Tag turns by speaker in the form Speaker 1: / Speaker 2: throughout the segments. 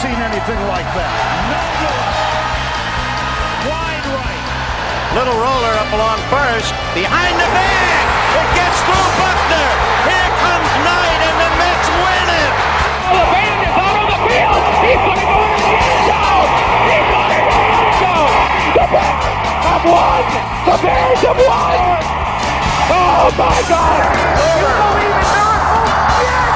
Speaker 1: seen anything like that. No good. Wide right.
Speaker 2: Little roller up along first. Behind the bag. It gets through Buckner. Here comes Knight, and the Mets win it.
Speaker 3: Oh, the band is out on the field. He's going to go into the end zone. He's going into the end zone. The Bears have won. The Bears have won. Oh, my God. You believe in miracles? Yes.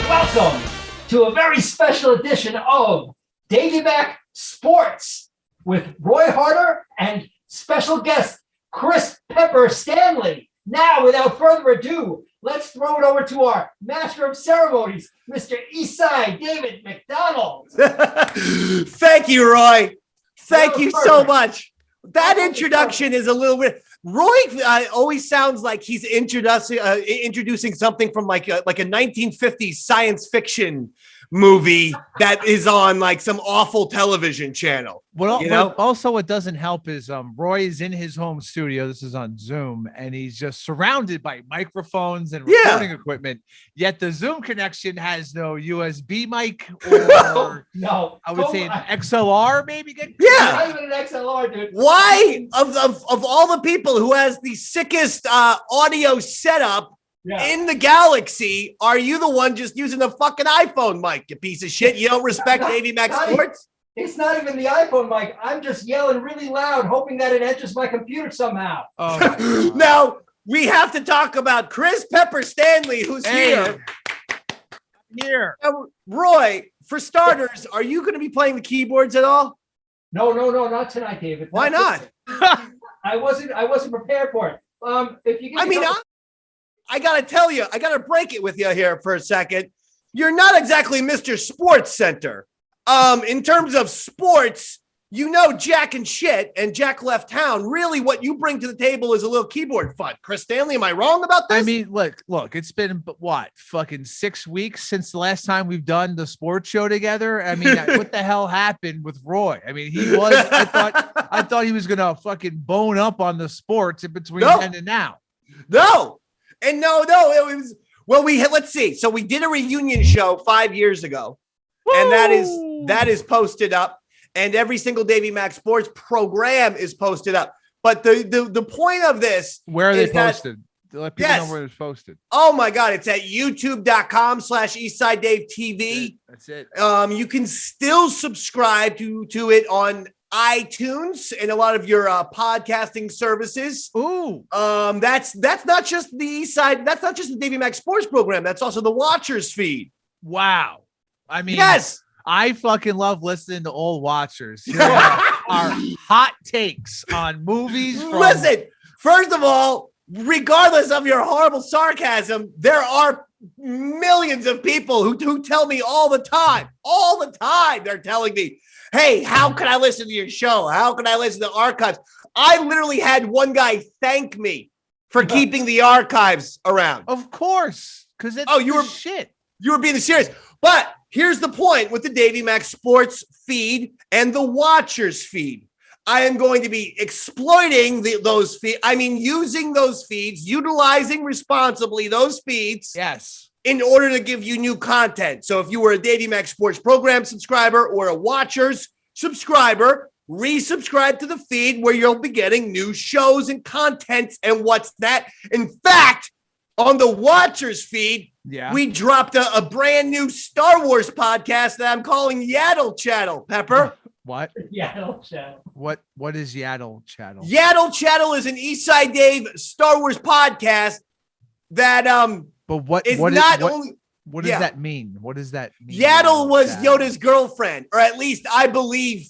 Speaker 4: Welcome to a very special edition of Davey Mac Sports with Roy Harter and special guest Chris Pepper Stanley. Now, without further ado, let's throw it over to our master of ceremonies, Mr. East Side David McDonald.
Speaker 5: Thank you, Roy. Thank you so much. That introduction is a little weird. Roy always sounds like he's introducing something from like a 1950s science fiction movie that is on like some awful television channel.
Speaker 6: Well, also what doesn't help is Roy is in his home studio. This is on Zoom, and he's just surrounded by microphones and recording equipment. Yet the Zoom connection has no USB mic or
Speaker 4: no.
Speaker 6: I would say an XLR, maybe.
Speaker 4: Not even an XLR, dude.
Speaker 5: Why of all the people who has the sickest audio setup in the galaxy, are you the one just using a fucking iPhone mic, you piece of shit? You don't respect Davey Mac Sports?
Speaker 4: It's not even the iPhone mic. I'm just yelling really loud, hoping that it enters my computer somehow.
Speaker 6: Oh,
Speaker 5: now, we have to talk about Chris Pepper Stanley, who's here. Now, Roy, for starters, are you going to be playing the keyboards at all?
Speaker 4: No, not tonight, David.
Speaker 5: Why not?
Speaker 4: I wasn't prepared for it. If you give
Speaker 5: I gotta tell you, I gotta break it with you here for a second. You're not exactly Mr. Sports Center. In terms of sports, you know Jack and shit, and Jack left town. Really, what you bring to the table is a little keyboard fun. Chris Stanley, am I wrong about this?
Speaker 6: I mean, look, it's been what, fucking 6 weeks since the last time we've done the sports show together. I mean, what the hell happened with Roy? I mean, I thought he was gonna fucking bone up on the sports in between then and now.
Speaker 5: No. And no, it was, let's see. So we did a reunion show 5 years ago. Woo! And that is posted up. And every single Davey Mac Sports program is posted up. But the point of this,
Speaker 6: where are they posted? Let people know where it's posted.
Speaker 5: Oh my God, it's at youtube.com/EastsideDaveTV.
Speaker 6: That's it.
Speaker 5: You can still subscribe to it on iTunes and a lot of your podcasting services.
Speaker 6: Ooh.
Speaker 5: That's not just the East Side. That's not just the Davey Mac Sports program. That's also the Watchers feed.
Speaker 6: Wow. I mean,
Speaker 5: yes,
Speaker 6: I fucking love listening to old Watchers. Our hot takes on movies.
Speaker 5: Listen, first of all, regardless of your horrible sarcasm, there are millions of people who tell me all the time, they're telling me, hey, how can I listen to your show? How can I listen to archives? I literally had one guy thank me for keeping the archives around.
Speaker 6: Of course, because it's shit.
Speaker 5: You were being serious. But here's the point with the Davey Mac Sports feed and the Watchers feed. I am going to be exploiting those feeds. I mean, using those feeds, utilizing responsibly those feeds.
Speaker 6: Yes.
Speaker 5: In order to give you new content. So if you were a Davey Mac Sports program subscriber or a Watchers subscriber, resubscribe to the feed where you'll be getting new shows and contents. And what's that? In fact, on the Watchers feed, we dropped a brand new Star Wars podcast that I'm calling Yaddle Chattle. Pepper.
Speaker 6: What?
Speaker 4: Yaddle Chattle.
Speaker 6: What is Yaddle Chattle?
Speaker 5: Yaddle Chattle is an East Side Dave Star Wars podcast that
Speaker 6: But what
Speaker 5: It's
Speaker 6: what
Speaker 5: not
Speaker 6: what,
Speaker 5: only
Speaker 6: what does that mean? What does that mean?
Speaker 5: Yaddle was
Speaker 6: Chattle?
Speaker 5: Yoda's girlfriend, or at least I believe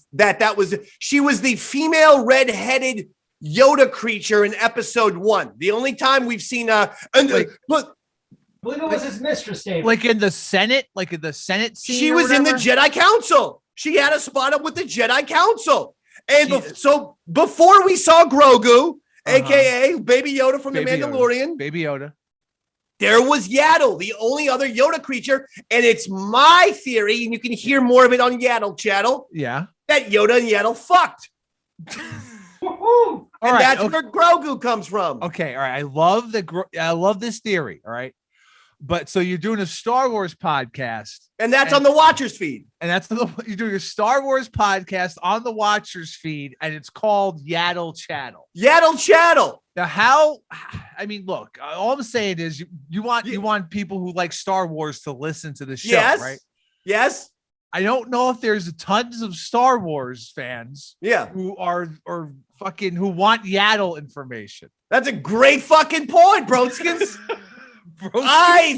Speaker 5: she was the female red-headed Yoda creature in episode 1. The only time we've seen look,
Speaker 4: I believe it was his mistress, Dave.
Speaker 6: Like in the Senate scene.
Speaker 5: she
Speaker 6: or
Speaker 5: was in the
Speaker 6: whatever?
Speaker 5: Jedi Council. She had a spot up with the Jedi Council. And so before we saw Grogu, aka Baby Yoda from
Speaker 6: Baby
Speaker 5: The Mandalorian,
Speaker 6: Baby Yoda.
Speaker 5: there was Yaddle, the only other Yoda creature. And it's my theory, and you can hear more of it on Yaddle Chattle,
Speaker 6: Yeah.
Speaker 5: that Yoda and Yaddle fucked.
Speaker 4: Woohoo!
Speaker 5: And that's where Grogu comes from.
Speaker 6: Okay, all right. I love this theory. All right, but so you're doing a Star Wars podcast,
Speaker 5: And that's on the Watchers feed.
Speaker 6: and you're doing a Star Wars podcast on the Watchers feed, and it's called Yaddle Chattle.
Speaker 5: Yaddle Chattle.
Speaker 6: Now, how? I mean, look. All I'm saying is, you want people who like Star Wars to listen to the show,
Speaker 5: Yes.
Speaker 6: right?
Speaker 5: Yes.
Speaker 6: I don't know if there's tons of Star Wars fans
Speaker 5: Yeah.
Speaker 6: who are fucking who want Yaddle information.
Speaker 5: That's a great fucking point, broskins.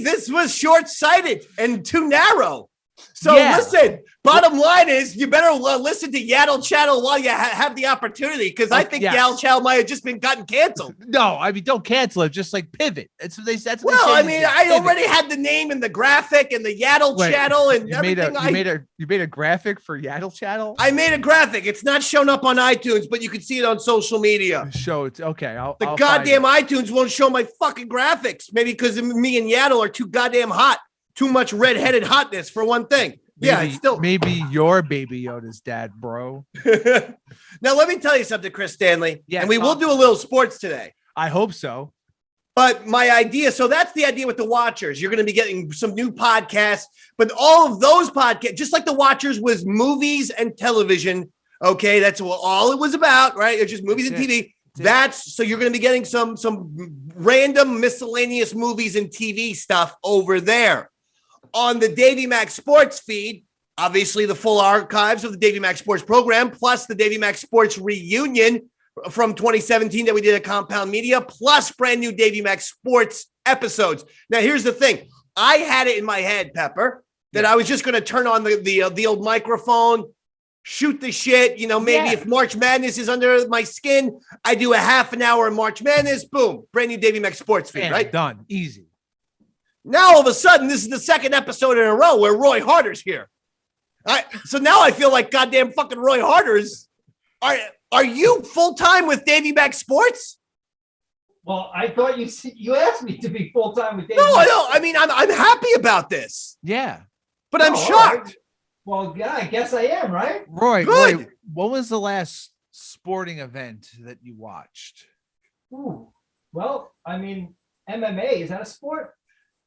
Speaker 5: This was short-sighted and too narrow. So
Speaker 6: Yeah.
Speaker 5: listen, bottom line is you better listen to Yaddle Chattle while you have the opportunity, because I think
Speaker 6: yes.
Speaker 5: Yaddle Chattle might have just been gotten canceled.
Speaker 6: No, I mean, don't cancel it. Just like pivot. That's what they say.
Speaker 5: Well, I mean, I already had the name and the graphic and the Yaddle
Speaker 6: Wait,
Speaker 5: Chattle and
Speaker 6: you made
Speaker 5: everything.
Speaker 6: you made a graphic for Yaddle Chattle.
Speaker 5: I made a graphic. It's not shown up on iTunes, but you can see it on social media.
Speaker 6: Show it's okay. I'll
Speaker 5: The
Speaker 6: find
Speaker 5: goddamn
Speaker 6: it.
Speaker 5: iTunes won't show my fucking graphics. Maybe because me and Yaddle are too goddamn hot. Too much red-headed hotness for one thing. Yeah, it's still.
Speaker 6: Maybe your Baby Yoda's dad, bro.
Speaker 5: Now, let me tell you something, Chris Stanley.
Speaker 6: Yeah,
Speaker 5: and we will do a little sports today.
Speaker 6: I hope so.
Speaker 5: But my idea, so that's the idea with the Watchers. You're going to be getting some new podcasts, but all of those podcasts, just like the Watchers was movies and television. Okay, that's all it was about, right? It's just movies and TV. So you're going to be getting some random miscellaneous movies and TV stuff over there. On the Davey Mac Sports feed, obviously the full archives of the Davey Mac Sports Program, plus the Davey Mac Sports reunion from 2017 that we did at Compound Media, plus brand new Davey Mac Sports episodes. Now, here's the thing. I had it in my head, Pepper, that I was just going to turn on the old microphone, shoot the shit. You know, maybe if March Madness is under my skin, I do a half an hour of March Madness. Boom. Brand new Davey Mac Sports feed, right?
Speaker 6: Done. Easy.
Speaker 5: Now, all of a sudden, this is the second episode in a row where Roy Harter's here. So now I feel like goddamn fucking Roy Harter's. Are you full-time with Davey Mac Sports?
Speaker 4: Well, I thought you asked me to be full-time with Dave.
Speaker 5: No, I don't. I mean, I'm happy about this,
Speaker 6: Yeah.
Speaker 5: but I'm shocked.
Speaker 4: Right. Well, yeah, I guess I am, right?
Speaker 6: Roy,
Speaker 5: Good.
Speaker 6: what was the last sporting event that you watched?
Speaker 4: Ooh. Well, I mean, MMA, is that a sport?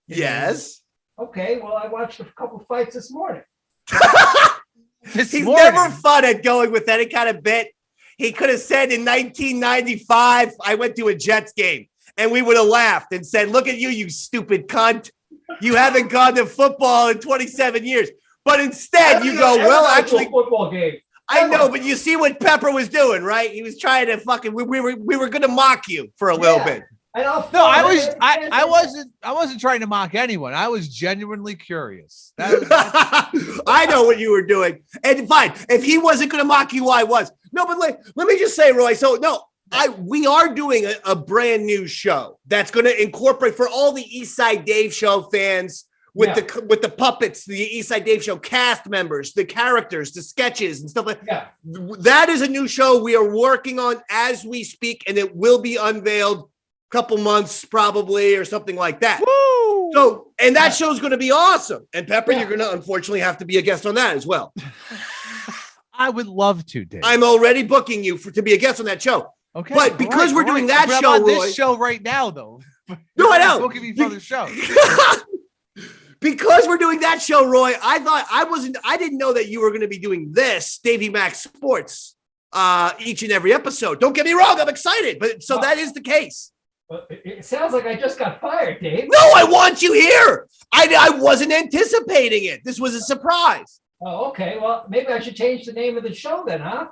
Speaker 5: Yes.
Speaker 4: Okay, well, I watched a couple fights this morning.
Speaker 6: This
Speaker 5: He's
Speaker 6: morning.
Speaker 5: never fun at going with any kind of bit. He could have said in 1995, I went to a Jets game, and we would have laughed and said, look at you, you stupid cunt. You haven't gone to football in 27 years. But instead, you go, well, actually,
Speaker 4: football game.
Speaker 5: I know, but you see what Pepper was doing, right? He was trying to fucking, we were going to mock you for a little bit.
Speaker 4: And
Speaker 6: I wasn't trying to mock anyone. I was genuinely curious.
Speaker 5: I know what you were doing. And fine, if he wasn't going to mock you, I was. No, but let me just say, Roy. So no, we are doing a brand new show that's going to incorporate for all the East Side Dave Show fans with the puppets, the East Side Dave Show cast members, the characters, the sketches and stuff like that. That is a new show we are working on as we speak, and it will be unveiled couple months probably or something like that.
Speaker 6: Woo!
Speaker 5: So, and that show's going to be awesome. And Pepper, you're going to unfortunately have to be a guest on that as well.
Speaker 6: I would love to, Dave.
Speaker 5: I'm already booking you to be a guest on that show.
Speaker 6: Okay,
Speaker 5: but because we're doing that
Speaker 6: but
Speaker 5: show,
Speaker 6: I'm on
Speaker 5: Roy,
Speaker 6: this show right now, though.
Speaker 5: No, I know.
Speaker 6: Booking me for the show.
Speaker 5: Because we're doing that show, Roy, I didn't know that you were going to be doing this Davey Mac Sports each and every episode. Don't get me wrong, I'm excited, but so that is the case.
Speaker 4: It sounds like I just got fired, Dave.
Speaker 5: No, I want you here. I wasn't anticipating it. This was a surprise.
Speaker 4: Oh, okay. Well, maybe I should change the name of the show then, huh?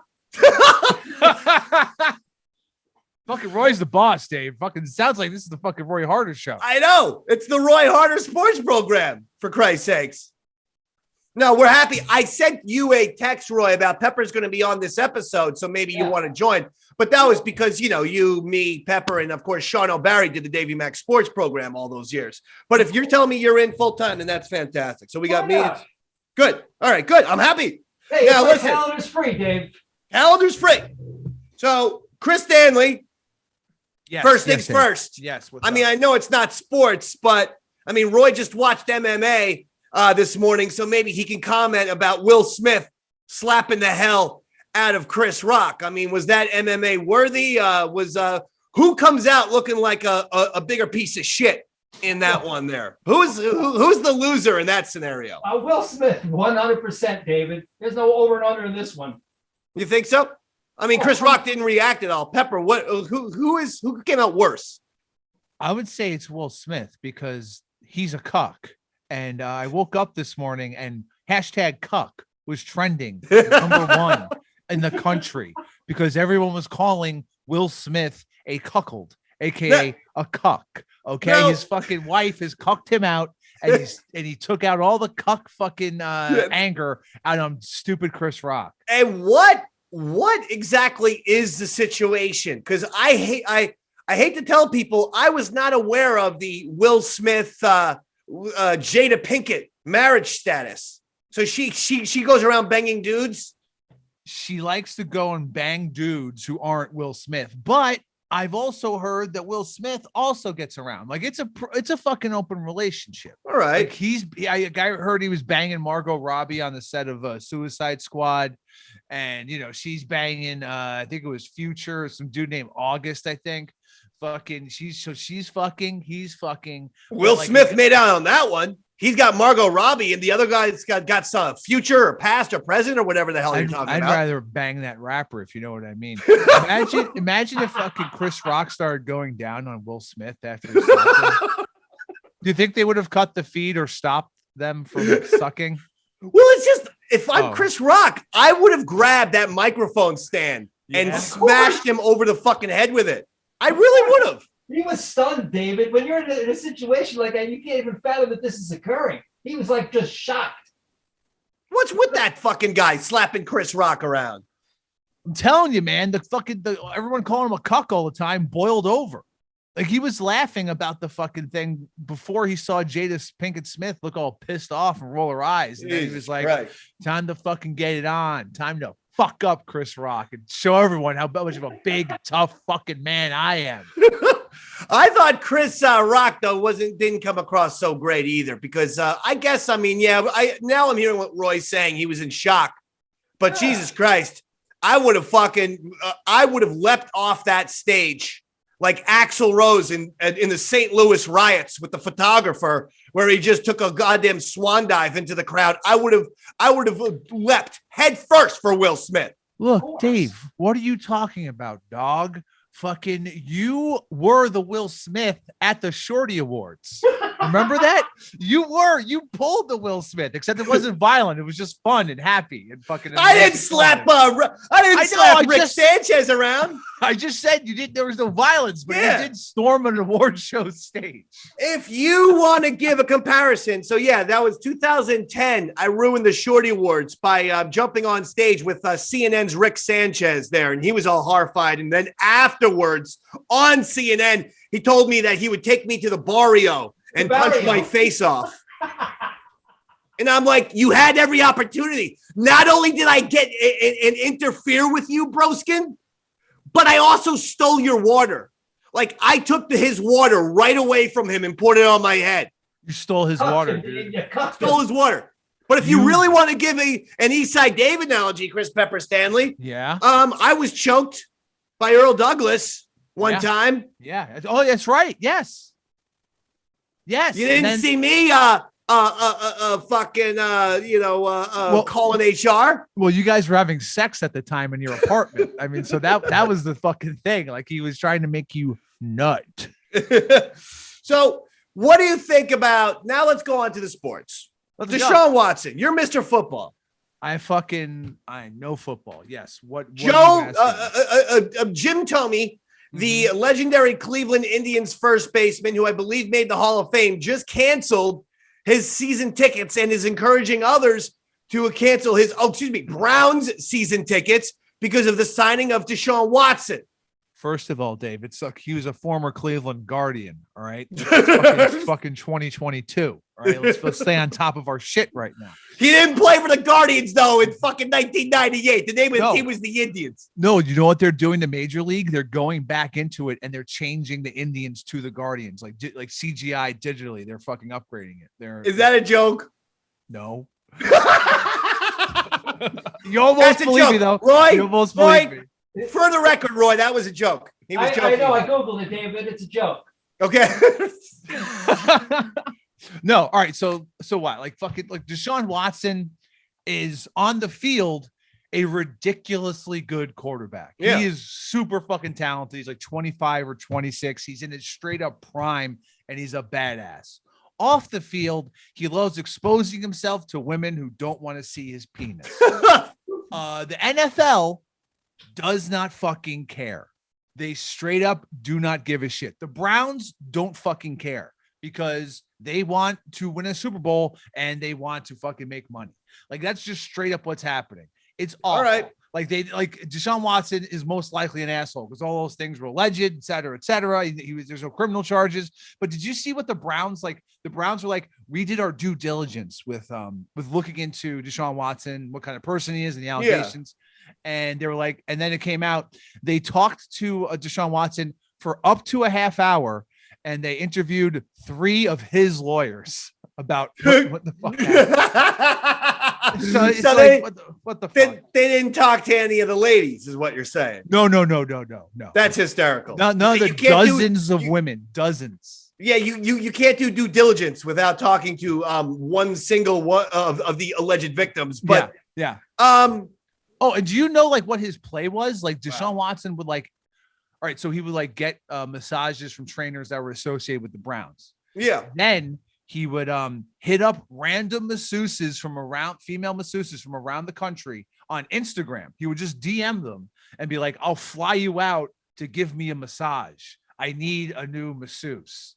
Speaker 6: Fucking Roy's the boss, Dave. Fucking sounds like this is the fucking Roy Harter show.
Speaker 5: I know. It's the Roy Harter Sports Program, for Christ's sakes. No, we're happy. I sent you a text, Roy, about Pepper's going to be on this episode, so maybe you want to join. But that was because, you, me, Pepper, and, of course, Sean O'Barry did the Davey Mac Sports Program all those years. But if you're telling me you're in full-time, then that's fantastic. So we got me. Good. All right, good. I'm happy.
Speaker 4: Hey, now, listen. Calendar's free, Dave.
Speaker 5: Calendar's free. So, Chris Stanley, first things first.
Speaker 6: Yes.
Speaker 5: I know it's not sports, but, Roy just watched MMA this morning, so maybe he can comment about Will Smith slapping the hell out of Chris Rock. Was that MMA worthy? Who comes out looking like a bigger piece of shit in that one there? Who's the loser in that scenario?
Speaker 4: Will Smith, 100%, David. There's no over and under in this one.
Speaker 5: You think so? Chris Rock didn't react at all. Pepper, who came out worse?
Speaker 6: I would say it's Will Smith because he's a cuck. And I woke up this morning and #cuck was trending #1 in the country because everyone was calling Will Smith a cuckold, aka a cuck. Okay, his fucking wife has cucked him out, and he took out all the cuck fucking anger out on stupid Chris Rock.
Speaker 5: And what exactly is the situation? Because I hate to tell people I was not aware of the Will Smith Jada Pinkett marriage status. So she goes around banging dudes.
Speaker 6: She likes to go and bang dudes who aren't Will Smith, but I've also heard that Will Smith also gets around. Like it's a fucking open relationship.
Speaker 5: All right.
Speaker 6: Like I heard he was banging Margot Robbie on the set of Suicide Squad, and she's banging I think it was Future, some dude named August, I think. She's fucking, he's fucking.
Speaker 5: Will Smith made out on that one. He's got Margot Robbie, and the other guy's got some future or past or present or whatever the hell you're talking about.
Speaker 6: I'd rather bang that rapper, if you know what I mean. Imagine if fucking Chris Rock started going down on Will Smith after he sucked him. Do you think they would have cut the feed or stopped them from sucking?
Speaker 5: Well, it's just, if I'm Chris Rock, I would have grabbed that microphone stand and smashed him over the fucking head with it. I really would have.
Speaker 4: He was stunned, David. When you're in a situation like that, you can't even fathom that this is occurring. He was like just shocked.
Speaker 5: What's with that fucking guy slapping Chris Rock around?
Speaker 6: I'm telling you, man, everyone calling him a cuck all the time boiled over. Like he was laughing about the fucking thing before he saw Jada Pinkett Smith look all pissed off and roll her eyes. And then he was like, time to fucking get it on. Time to fuck up Chris Rock and show everyone how much of a big, tough fucking man I am.
Speaker 5: I thought Chris Rock though didn't come across so great either because I guess now I'm hearing what Roy's saying. He was in shock, but Jesus Christ, I would have leapt off that stage like Axl Rose in the St. Louis riots with the photographer, where he just took a goddamn swan dive into the crowd. I would have leapt head first for Will Smith.
Speaker 6: Look, Dave, what are you talking about, dog? Fucking, you were the Will Smith at the Shorty Awards. Remember that? You pulled the Will Smith, except it wasn't violent. It was just fun and happy and fucking.
Speaker 5: I didn't slap Rick Sanchez around.
Speaker 6: I just said you did. There was no violence, but you did storm an award show stage.
Speaker 5: If you want to give a comparison, so that was 2010. I ruined the Shorty Awards by jumping on stage with CNN's Rick Sanchez there, and he was all horrified. And then afterwards on CNN, he told me that he would take me to the barrio and punch my face off. And I'm like, you had every opportunity. Not only did I get and interfere with you, broskin, but I also stole your water. Like, I took his water right away from him and poured it on my head.
Speaker 6: You stole his water, dude.
Speaker 5: Stole his water. But if you really want to give an East Side Dave analogy, Chris Pepper Stanley, I was choked by Earl Douglas one time.
Speaker 6: Yeah. Oh, that's right. Yes. Yes.
Speaker 5: You didn't see me calling HR.
Speaker 6: Well, you guys were having sex at the time in your apartment. I mean, so that was the fucking thing. Like, he was trying to make you nut.
Speaker 5: So what do you think about, now let's go on to the sports. Deshaun Watson, you're Mr. Football.
Speaker 6: I know football. Yes. What
Speaker 5: Joe, Jim told me The legendary Cleveland Indians first baseman, who I believe made the Hall of Fame, just canceled his season tickets and is encouraging others to cancel his, Browns season tickets because of the signing of Deshaun Watson.
Speaker 6: First of all, Dave, it's like he was a former Cleveland Guardian. All right. It's fucking 2022. All right. Let's stay on top of our shit right now.
Speaker 5: He didn't play for the Guardians, though, in fucking 1998. The name of the team was the Indians.
Speaker 6: No, you know what they're doing to Major League? They're going back into it and they're changing the Indians to the Guardians, like CGI digitally. They're fucking upgrading it.
Speaker 5: Is that a joke?
Speaker 6: No. You almost believe me, though.
Speaker 5: Roy,
Speaker 6: you almost believe me.
Speaker 5: For the record, Roy, that was a joke. He was joking.
Speaker 4: I know. I Googled it, David. It's a joke.
Speaker 5: Okay.
Speaker 6: No. All right. So what? Like fucking like Deshaun Watson is on the field a ridiculously good quarterback.
Speaker 5: Yeah.
Speaker 6: He is super fucking talented. He's like 25 or 26. He's in his straight up prime and he's a badass. Off the field, he loves exposing himself to women who don't want to see his penis. The NFL does not fucking care. They straight up do not give a shit. The Browns don't fucking care because they want to win a Super Bowl and they want to fucking make money. Like that's just straight up what's happening. It's awful. All right. Like Deshaun Watson is most likely an asshole because all those things were alleged, et cetera, et cetera. There's no criminal charges. But did you see what the Browns like? The Browns were like, we did our due diligence with looking into Deshaun Watson, what kind of person he is, and the allegations. Yeah. And they were like, and then it came out. They talked to Deshaun Watson for up to a half hour, and they interviewed 3 of his lawyers about what the fuck happened. So
Speaker 5: they,
Speaker 6: what the
Speaker 5: fuck?
Speaker 6: They
Speaker 5: didn't talk to any of the ladies, is what you're saying.
Speaker 6: No.
Speaker 5: That's hysterical.
Speaker 6: No, the dozens of women, dozens.
Speaker 5: Yeah, you can't do due diligence without talking to one single one of the alleged victims. But
Speaker 6: yeah. Oh, and do you know like what his play was? Like Deshaun Watson would like, all right, so he would like get massages from trainers that were associated with the Browns.
Speaker 5: Yeah.
Speaker 6: Then he would hit up random masseuses female masseuses from around the country on Instagram. He would just DM them and be like, I'll fly you out to give me a massage. I need a new masseuse.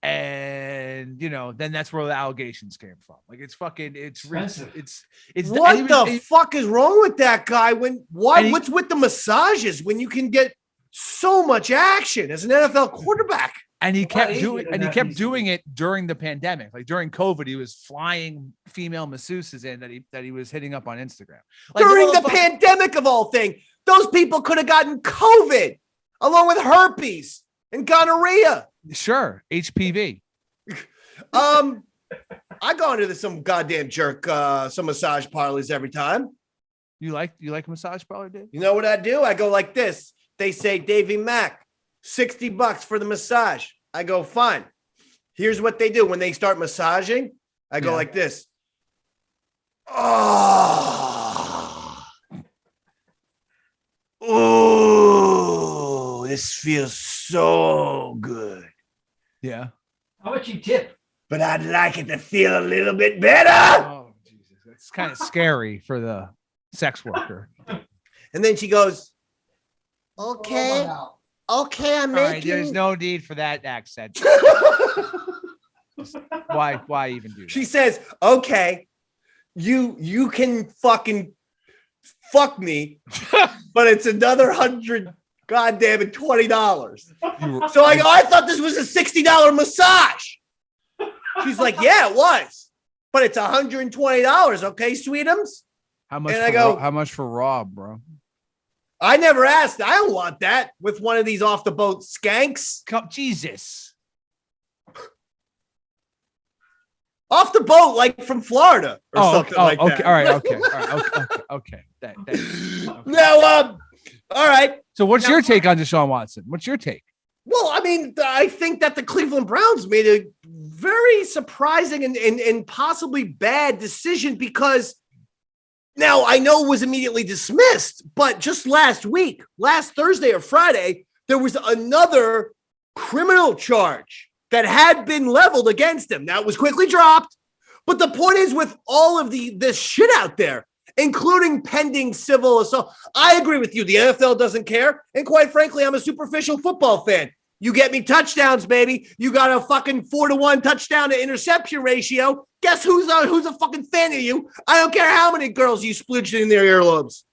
Speaker 6: And then that's where the allegations came from. Like it's fuck
Speaker 5: is wrong with that guy? What's with the massages when you can get so much action as an NFL quarterback?
Speaker 6: And he kept doing it during the pandemic. Like during COVID, he was flying female masseuses in that he was hitting up on Instagram. Like
Speaker 5: during the pandemic of all things, those people could have gotten COVID along with herpes and gonorrhea.
Speaker 6: Sure, HPV.
Speaker 5: I go into some goddamn jerk, some massage parlors every time.
Speaker 6: You like a massage parlor, Dave?
Speaker 5: You know what I do? I go like this. They say, Davey Mac, $60 for the massage. I go, fine. Here's what they do when they start massaging. I go like this. Oh, this feels so good.
Speaker 6: Yeah.
Speaker 4: How much you tip?
Speaker 5: But I'd like it to feel a little bit better.
Speaker 6: Oh, Jesus. It's kind of scary for the sex worker.
Speaker 5: And then she goes, okay. Okay, I'm making.
Speaker 6: Right, there's no need for that accent. Why even do that?
Speaker 5: She says, okay, you can fucking fuck me, but it's another $120. So I go, I thought this was a $60 massage. She's like, yeah, it was, but it's $120. Okay, sweetums.
Speaker 6: How much for raw, bro?
Speaker 5: I never asked. I don't want that with one of these off the boat skanks.
Speaker 6: Jesus.
Speaker 5: Off the boat, like from Florida or something like that.
Speaker 6: All right. Okay.
Speaker 5: Now, all right.
Speaker 6: So what's your take on Deshaun Watson? What's your take?
Speaker 5: Well, I mean, I think that the Cleveland Browns made a very surprising and possibly bad decision because now I know it was immediately dismissed, but just last Thursday or Friday, there was another criminal charge that had been leveled against him. Now it was quickly dropped, but the point is with all of this shit out there, including pending civil assault. I agree with you. The NFL doesn't care. And quite frankly, I'm a superficial football fan. You get me touchdowns, baby. You got a fucking 4-to-1 touchdown to interception ratio. Guess who's a fucking fan of you? I don't care how many girls you splooged in their earlobes.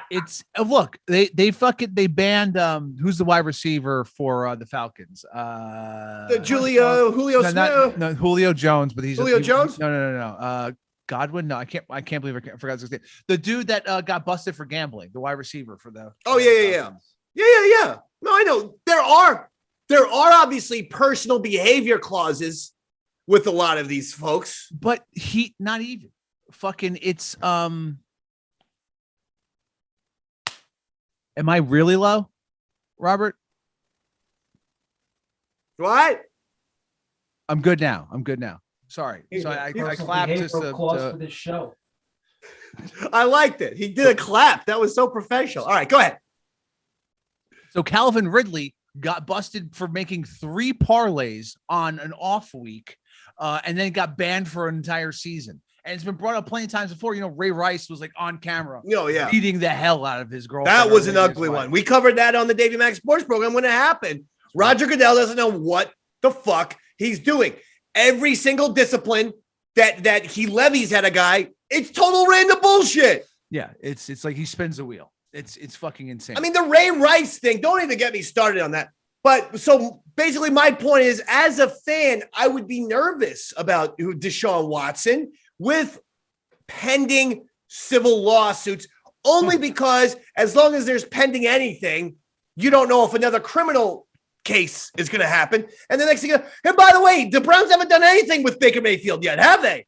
Speaker 6: It's look, they banned who's the wide receiver for the Falcons?
Speaker 5: Julio Smith.
Speaker 6: No, Julio Jones, but he's
Speaker 5: Julio Jones?
Speaker 6: No. Godwin. No, I can't believe I forgot his name. The dude that got busted for gambling, the wide receiver for the
Speaker 5: Yeah. No, I know. There are obviously personal behavior clauses with a lot of these folks.
Speaker 6: But not even fucking it's Am I really low, Robert?
Speaker 5: What?
Speaker 6: I'm good now. Sorry. So I clapped just
Speaker 4: for this show.
Speaker 5: I liked it. He did a clap. That was so professional. All right, go ahead.
Speaker 6: So Calvin Ridley got busted for making 3 parlays on an off week, and then got banned for an entire season. And it's been brought up plenty of times before. You know, Ray Rice was like on camera, beating the hell out of his girlfriend.
Speaker 5: That was an ugly one. We covered that on the Davey Mac Sports Program when it happened. Roger Goodell doesn't know what the fuck he's doing. Every single discipline that he levies at a guy, it's total random bullshit.
Speaker 6: Yeah, it's like he spins the wheel. It's fucking insane.
Speaker 5: I mean, the Ray Rice thing, don't even get me started on that. But so basically my point is, as a fan, I would be nervous about Deshaun Watson with pending civil lawsuits, only because as long as there's pending anything, you don't know if another criminal case is going to happen. And the next thing, and by the way, the Browns haven't done anything with Baker Mayfield yet, have they?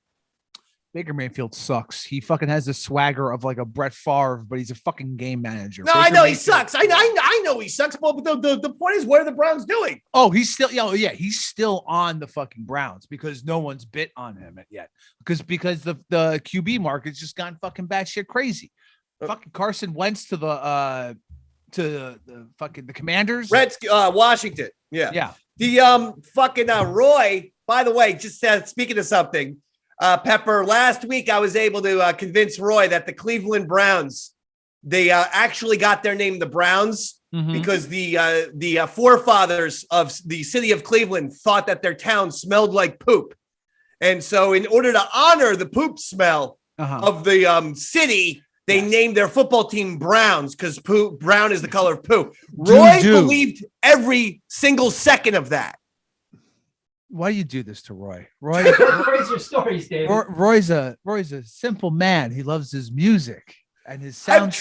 Speaker 6: Baker Mayfield sucks. He fucking has the swagger of like a Brett Favre, but he's a fucking game manager.
Speaker 5: No,
Speaker 6: Baker
Speaker 5: I know
Speaker 6: Mayfield,
Speaker 5: he sucks. I know he sucks. But the point is, what are the Browns doing?
Speaker 6: Oh, he's still, he's still on the fucking Browns because no one's bit on him yet. Because the QB market's just gone fucking batshit crazy. Fucking Carson Wentz to the fucking the Commanders.
Speaker 5: Washington. Yeah. The fucking Roy. By the way, just speaking of something. Pepper, last week I was able to convince Roy that the Cleveland Browns, they actually got their name the Browns because the forefathers of the city of Cleveland thought that their town smelled like poop. And so in order to honor the poop smell of the city, they named their football team Browns because brown is the color of poo. Roy believed every single second of that.
Speaker 6: Why do you do this to Roy?
Speaker 4: Roy's your stories, David.
Speaker 6: Roy's a simple man. He loves his music and his sound.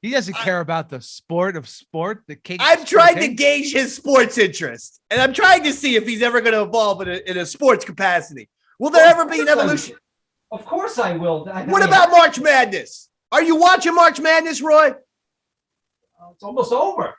Speaker 6: He doesn't care about the sport. The king.
Speaker 5: I've tried to gauge his sports interest, and I'm trying to see if he's ever going to evolve in a sports capacity. Will there ever be an evolution?
Speaker 4: Of course I will.
Speaker 5: What about March Madness? Are you watching March Madness, Roy?
Speaker 4: It's almost over.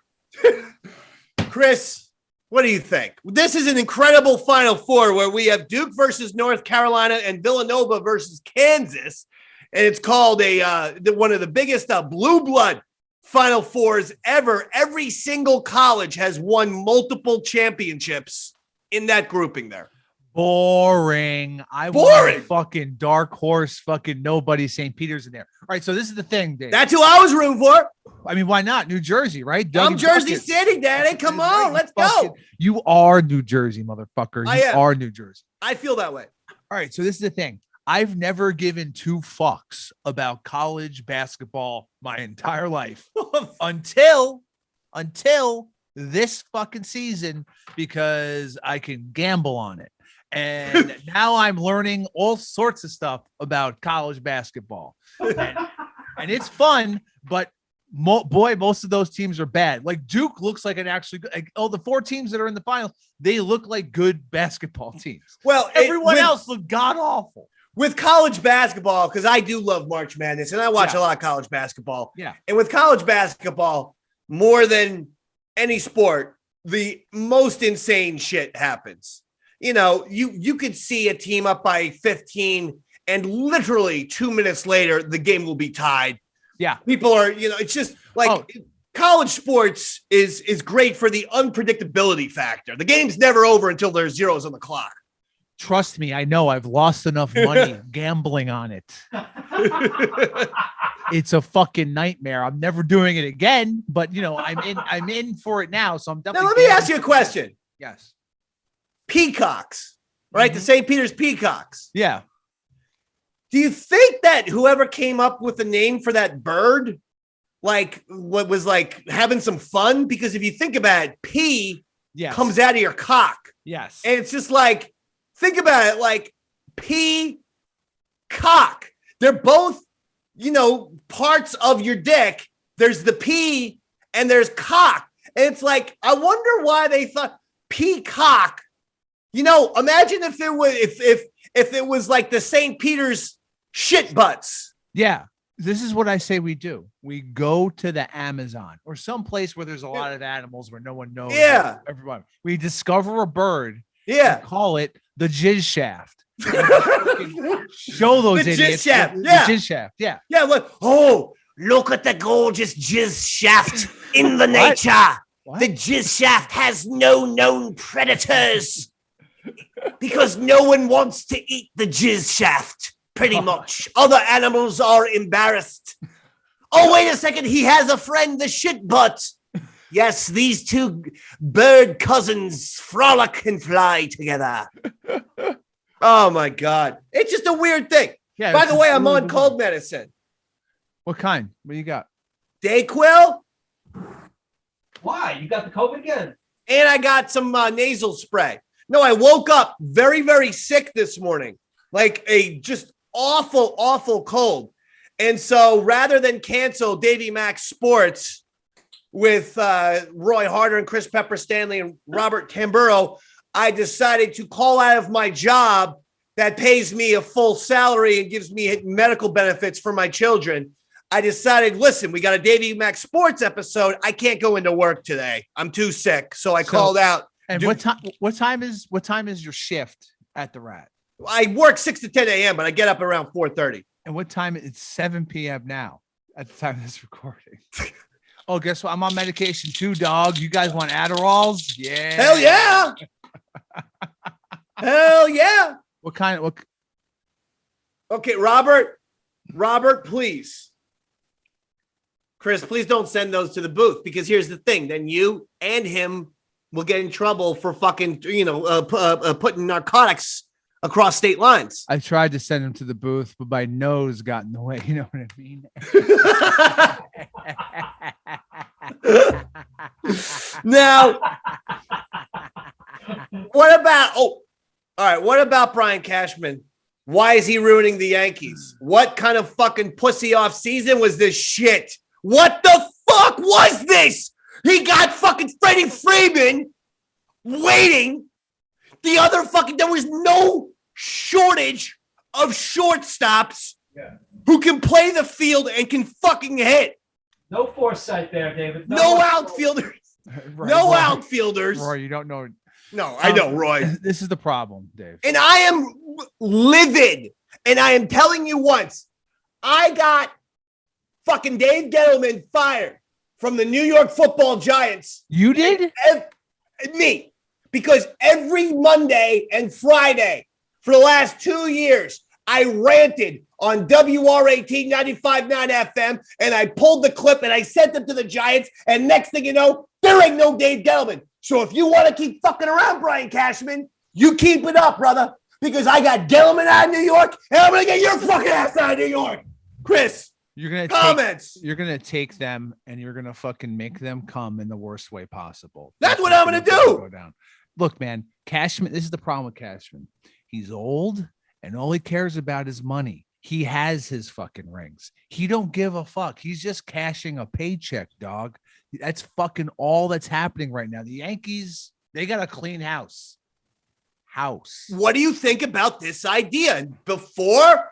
Speaker 5: Chris. What do you think? This is an incredible Final Four where we have Duke versus North Carolina and Villanova versus Kansas. And it's called one of the biggest blue blood Final Fours ever. Every single college has won multiple championships in that grouping there.
Speaker 6: Boring. Want a fucking dark horse, fucking nobody St. Peter's in there. All right, so this is the thing, Dave.
Speaker 5: That's who I was rooting for.
Speaker 6: I mean, why not? New Jersey, right?
Speaker 5: I'm Jersey City, Daddy. Come on, let's go.
Speaker 6: You are New Jersey, motherfucker. You are New Jersey.
Speaker 5: I feel that way.
Speaker 6: All right, so this is the thing. I've never given 2 fucks about college basketball my entire life until this fucking season because I can gamble on it. And now I'm learning all sorts of stuff about college basketball. And it's fun, but most of those teams are bad. Like Duke looks like the 4 teams that are in the final, they look like good basketball teams.
Speaker 5: Well,
Speaker 6: everyone else look god awful.
Speaker 5: With college basketball, because I do love March Madness and I watch a lot of college basketball.
Speaker 6: Yeah.
Speaker 5: And with college basketball, more than any sport, the most insane shit happens. You know, you could see a team up by 15 and literally 2 minutes later, the game will be tied.
Speaker 6: Yeah.
Speaker 5: People are, it's just like college sports is great for the unpredictability factor. The game's never over until there's zeros on the clock.
Speaker 6: Trust me, I know I've lost enough money gambling on it. It's a fucking nightmare. I'm never doing it again, but I'm in for it now. So I'm definitely.
Speaker 5: Now, let me ask you a question.
Speaker 6: Yes.
Speaker 5: Peacocks, right? The St. Peter's Peacocks.
Speaker 6: Yeah.
Speaker 5: Do you think that whoever came up with the name for that bird, was having some fun? Because if you think about it, P comes out of your cock.
Speaker 6: Yes.
Speaker 5: And it's just think about it, P cock. They're both, parts of your dick. There's the P and there's cock. And it's I wonder why they thought peacock. Imagine if it was like the St. Peter's shit butts.
Speaker 6: Yeah. This is what I say we do. We go to the Amazon or someplace where there's a lot of animals where no one knows.
Speaker 5: Yeah.
Speaker 6: Everyone. We discover a bird.
Speaker 5: Yeah.
Speaker 6: Call it the jizz shaft. Show those
Speaker 5: the
Speaker 6: idiots.
Speaker 5: Jizz shaft.
Speaker 6: The jizz shaft. Yeah.
Speaker 5: Yeah. Look at the gorgeous jizz shaft in the nature.
Speaker 6: What?
Speaker 5: The jizz shaft has no known predators because no one wants to eat the jizz shaft. Pretty much. Other animals are embarrassed. Oh, wait a second. He has a friend, the shit butt. Yes, these two bird cousins frolic and fly together. Oh, my God. It's just a weird thing.
Speaker 6: Yeah.
Speaker 5: By the way, I'm on cold medicine.
Speaker 6: What kind? What do you got?
Speaker 5: Dayquil.
Speaker 4: Why? You got the COVID again?
Speaker 5: And I got some nasal spray. No, I woke up very, very sick this morning. A just awful, awful cold. And so rather than cancel Davey Mac Sports with Roy Harter and Chris Pepper Stanley and Robert Tamburro, I decided to call out of my job that pays me a full salary and gives me medical benefits for my children. I decided, listen, we got a Davey Mac Sports episode. I can't go into work today. I'm too sick. So I called out.
Speaker 6: And what time is your shift at the Rat?
Speaker 5: I work 6 to 10 a.m., but I get up around 4:30.
Speaker 6: And what time? It's 7 p.m. now at the time of this recording. Oh, guess what? I'm on medication too, dog. You guys want Adderalls? Yeah.
Speaker 5: Hell yeah. Hell yeah.
Speaker 6: What kind of
Speaker 5: Okay, Robert, please. Chris, please don't send those to the booth because here's the thing. Then you and him will get in trouble for fucking, putting narcotics across state lines.
Speaker 6: I tried to send him to the booth, but my nose got in the way. You know what I mean?
Speaker 5: Now, what about Brian Cashman? Why is he ruining the Yankees? What kind of fucking pussy off season was this shit? What the fuck was this? He got fucking Freddie Freeman waiting. There was no shortage of shortstops who can play the field and can fucking hit.
Speaker 4: No foresight there, David.
Speaker 5: No outfielders.
Speaker 6: Right,
Speaker 5: No
Speaker 6: Roy,
Speaker 5: outfielders.
Speaker 6: Roy, you don't know.
Speaker 5: No, I know, Roy.
Speaker 6: This is the problem, Dave.
Speaker 5: And I am livid. And I am telling you once, I got fucking Dave Gettleman fired from the New York Football Giants.
Speaker 6: You did?
Speaker 5: Me. Because every Monday and Friday for the last 2 years, I ranted on WR18 95.9 FM, and I pulled the clip and I sent them to the Giants. And next thing you know, there ain't no Dave Gettleman. So if you want to keep fucking around, Brian Cashman, you keep it up, brother, because I got Gettleman out of New York, and I'm going to get your fucking ass out of New York. Chris,
Speaker 6: you're gonna take them and you're gonna fucking make them come in the worst way possible.
Speaker 5: That's what I'm gonna do.
Speaker 6: Go down. Look, man, Cashman. This is the problem with Cashman. He's old, and all he cares about is money. He has his fucking rings. He don't give a fuck. He's just cashing a paycheck, dog. That's fucking all that's happening right now. The Yankees, they got a clean house.
Speaker 5: What do you think about this idea? Before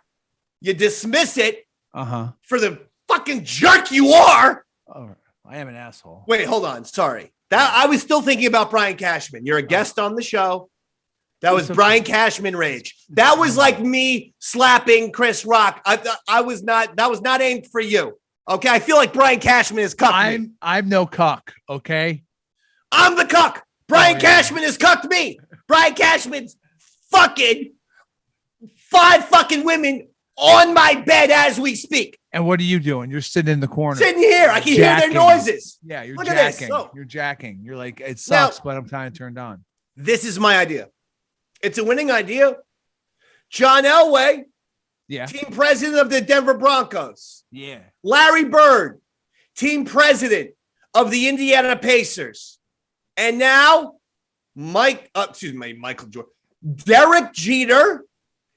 Speaker 5: you dismiss it for the fucking jerk you are.
Speaker 6: Oh, I am an asshole.
Speaker 5: Wait, hold on. Sorry. I was still thinking about Brian Cashman. You're a guest on the show. That was Brian Cashman rage. That was like me slapping Chris Rock. That was not aimed for you. Okay. I feel like Brian Cashman is cucked me.
Speaker 6: I'm no cuck. Okay.
Speaker 5: I'm the cuck. Brian Cashman has cucked me. Brian Cashman's fucking 5 fucking women on my bed as we speak.
Speaker 6: And what are you doing? You're sitting in the corner.
Speaker 5: Sitting here. I can hear their noises.
Speaker 6: Yeah, you're
Speaker 5: Look at
Speaker 6: jacking.
Speaker 5: this. Oh.
Speaker 6: You're jacking. You're like, it sucks, but I'm kind of turned on.
Speaker 5: This is my idea. It's a winning idea. John Elway, team president of the Denver Broncos.
Speaker 6: Yeah.
Speaker 5: Larry Bird, team president of the Indiana Pacers. And now Michael Jordan. Derek Jeter,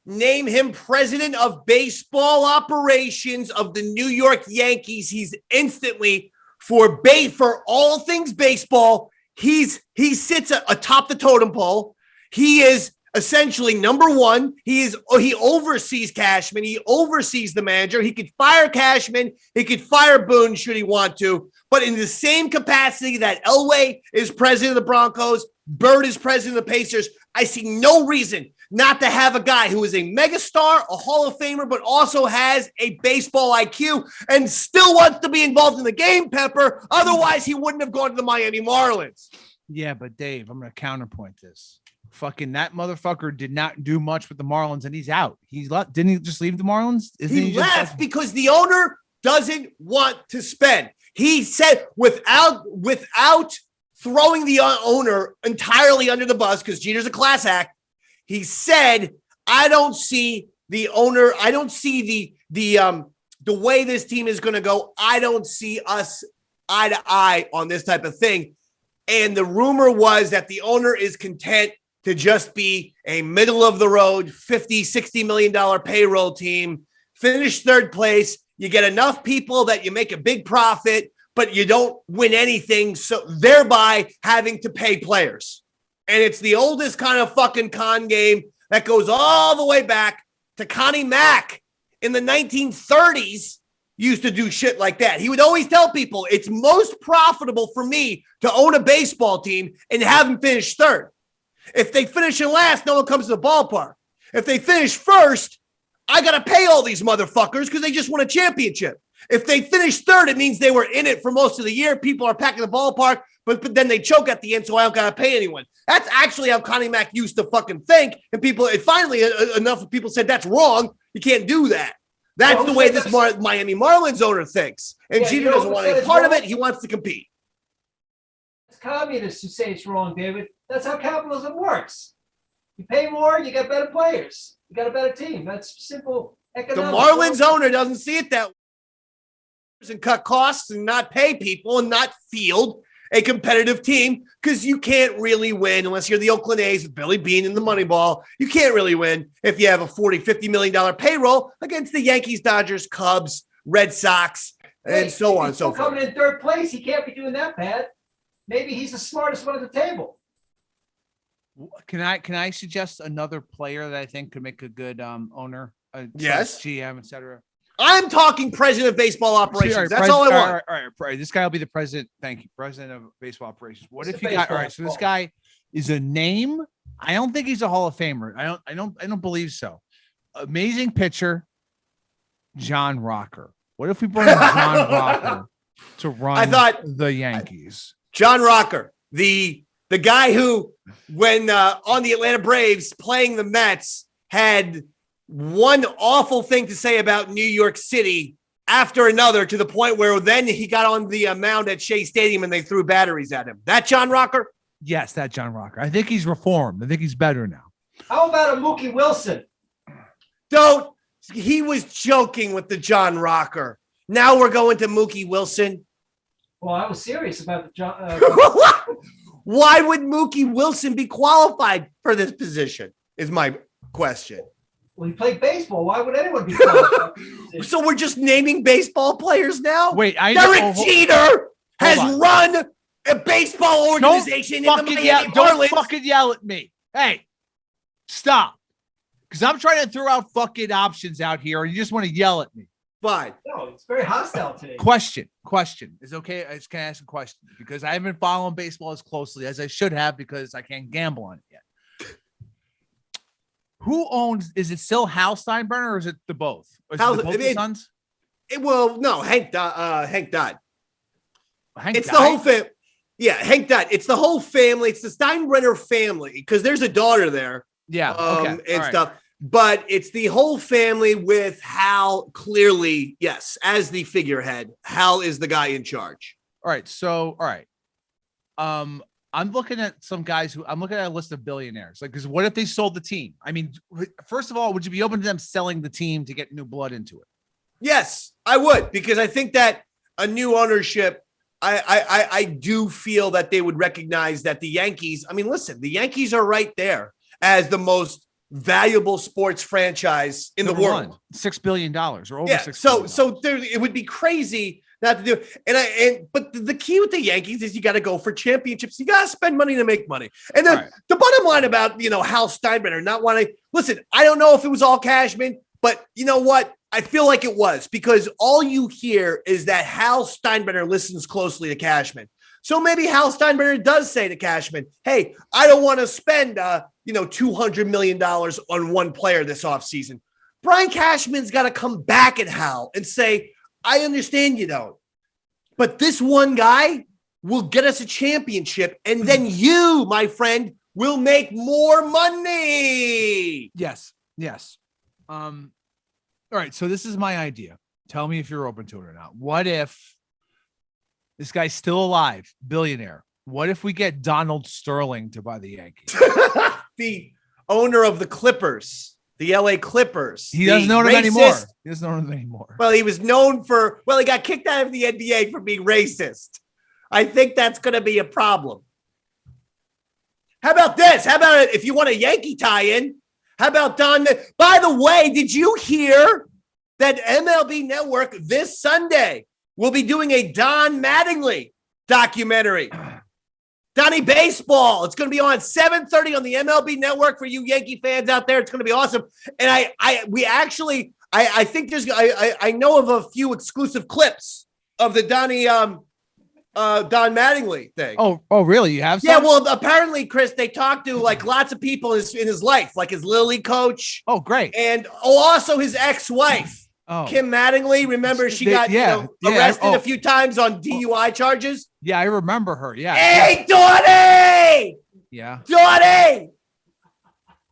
Speaker 5: name him president of baseball operations of the New York Yankees. He's instantly for all things baseball. He sits atop the totem pole. He is essentially number one. He oversees Cashman. He oversees the manager. He could fire Cashman. He could fire Boone should he want to. But in the same capacity that Elway is president of the Broncos, Bird is president of the Pacers, I see no reason not to have a guy who is a megastar, a Hall of Famer, but also has a baseball IQ and still wants to be involved in the game, Pepper. Otherwise, he wouldn't have gone to the Miami Marlins.
Speaker 6: Yeah, but Dave, I'm going to counterpoint this. Fucking that motherfucker did not do much with the Marlins, and he's out. He's left. Didn't he just leave the Marlins?
Speaker 5: He left because the owner doesn't want to spend. He said without throwing the owner entirely under the bus, because Jeter's a class act, he said, I don't see the owner. I don't see the way this team is going to go. I don't see us eye to eye on this type of thing. And the rumor was that the owner is content to just be a middle of the road, $50-60 million payroll team, finish third place. You get enough people that you make a big profit, but you don't win anything, so thereby having to pay players. And it's the oldest kind of fucking con game that goes all the way back to Connie Mack in the 1930s used to do shit like that. He would always tell people it's most profitable for me to own a baseball team and have them finish third. If they finish in last, no one comes to the ballpark. If they finish first, I got to pay all these motherfuckers because they just won a championship. If they finish third, it means they were in it for most of the year. People are packing the ballpark, but then they choke at the end, so I don't got to pay anyone. That's actually how Connie Mack used to fucking think. And finally, enough people said, that's wrong. You can't do that. That's the way this Miami Marlins owner thinks. And Jeter doesn't want any part of it. He wants to compete.
Speaker 4: It's communists who say it's wrong, David. That's how capitalism works. You pay more, you get better players. You got a better team. That's simple economics.
Speaker 5: The Marlins owner doesn't see it that way. And cut costs and not pay people and not field a competitive team because you can't really win unless you're the Oakland A's with Billy Beane and the Moneyball. You can't really win if you have a $40-50 million payroll against the Yankees, Dodgers, Cubs, Red Sox, and so on and so forth.
Speaker 4: Coming in third place, he can't be doing that bad. Maybe he's the smartest one at the table.
Speaker 6: Can I suggest another player that I think could make a good owner?
Speaker 5: Yes.
Speaker 6: GM, etc.
Speaker 5: I'm talking president of baseball operations. That's all I want.
Speaker 6: All right. This guy will be the president. Thank you. President of baseball operations. What if you got, all right. So this guy is a name. I don't think he's a Hall of Famer. I don't believe so. Amazing pitcher, John Rocker. What if we brought in John Rocker to run the Yankees?
Speaker 5: John Rocker, the guy who, when on the Atlanta Braves playing the Mets, had one awful thing to say about New York City after another, to the point where then he got on the mound at Shea Stadium and they threw batteries at him. That John Rocker?
Speaker 6: Yes, that John Rocker. I think he's reformed. I think he's better now.
Speaker 4: How about a Mookie Wilson?
Speaker 5: He was joking with the John Rocker. Now we're going to Mookie Wilson.
Speaker 4: Well, I was serious about the John.
Speaker 5: Why would Mookie Wilson be qualified for this position is my question.
Speaker 4: Well, he played baseball. Why would anyone be qualified?
Speaker 5: So we're just naming baseball players now?
Speaker 6: Wait,
Speaker 5: Derek Jeter has run a baseball organization in the Miami Marlins.
Speaker 6: Don't fucking yell at me. Hey, stop. Because I'm trying to throw out fucking options out here, and you just want to yell at me.
Speaker 5: Fine.
Speaker 4: No, it's very hostile today.
Speaker 6: Question. Is okay? I just can ask a question because I haven't been following baseball as closely as I should have because I can't gamble on it yet. Who owns? Is it still Hal Steinbrenner or is it the both? Is it the sons?
Speaker 5: No, Hank died.
Speaker 6: Hank
Speaker 5: It's the whole family. Yeah, Hank died. It's the whole family. It's the Steinbrenner family because there's a daughter there
Speaker 6: Yeah.
Speaker 5: And stuff. But it's the whole family with Hal clearly, yes, as the figurehead. Hal is the guy in charge.
Speaker 6: All right. So, all right. I'm looking at some guys I'm looking at a list of billionaires. Like, because what if they sold the team? I mean, first of all, would you be open to them selling the team to get new blood into it?
Speaker 5: Yes, I would, because I think that a new ownership, I do feel that they would recognize that the Yankees, I mean, listen, the Yankees are right there as the most valuable sports franchise in the world.
Speaker 6: $6 billion or over.
Speaker 5: Yeah,
Speaker 6: $6 billion.
Speaker 5: so there, it would be crazy not to do it. But the key with the Yankees is you got to go for championships. You got to spend money to make money. And then the bottom line about, Hal Steinbrenner not wanting, listen, I don't know if it was all Cashman, but you know what? I feel like it was, because all you hear is that Hal Steinbrenner listens closely to Cashman. So maybe Hal Steinbrenner does say to Cashman, hey, I don't want to spend, $200 million on one player this offseason. Brian Cashman's got to come back at Hal and say, I understand you don't, but this one guy will get us a championship, and then you, my friend, will make more money.
Speaker 6: Yes. All right. So this is my idea. Tell me if you're open to it or not. What if this guy's still alive, billionaire? What if we get Donald Sterling to buy the Yankees?
Speaker 5: The owner of the Clippers. The LA Clippers.
Speaker 6: He doesn't own them anymore.
Speaker 5: Well, he was known for, he got kicked out of the NBA for being racist. I think that's going to be a problem. How about this? How about if you want a Yankee tie-in? How about Don? By the way, did you hear that MLB Network this Sunday will be doing a Don Mattingly documentary? Donnie Baseball. It's going to be on 7:30 on the MLB Network for you Yankee fans out there. It's going to be awesome. And I think I know of a few exclusive clips of the Don Mattingly thing.
Speaker 6: Oh, really? You have some?
Speaker 5: Yeah, well, apparently, Chris, they talked to like lots of people in his life, like his Little League coach.
Speaker 6: Oh, great.
Speaker 5: And also his ex-wife. Kim Mattingly, remember she got arrested a few times on DUI charges?
Speaker 6: Yeah, I remember her. Yeah.
Speaker 5: Hey, Donnie!
Speaker 6: Yeah.
Speaker 5: Donnie!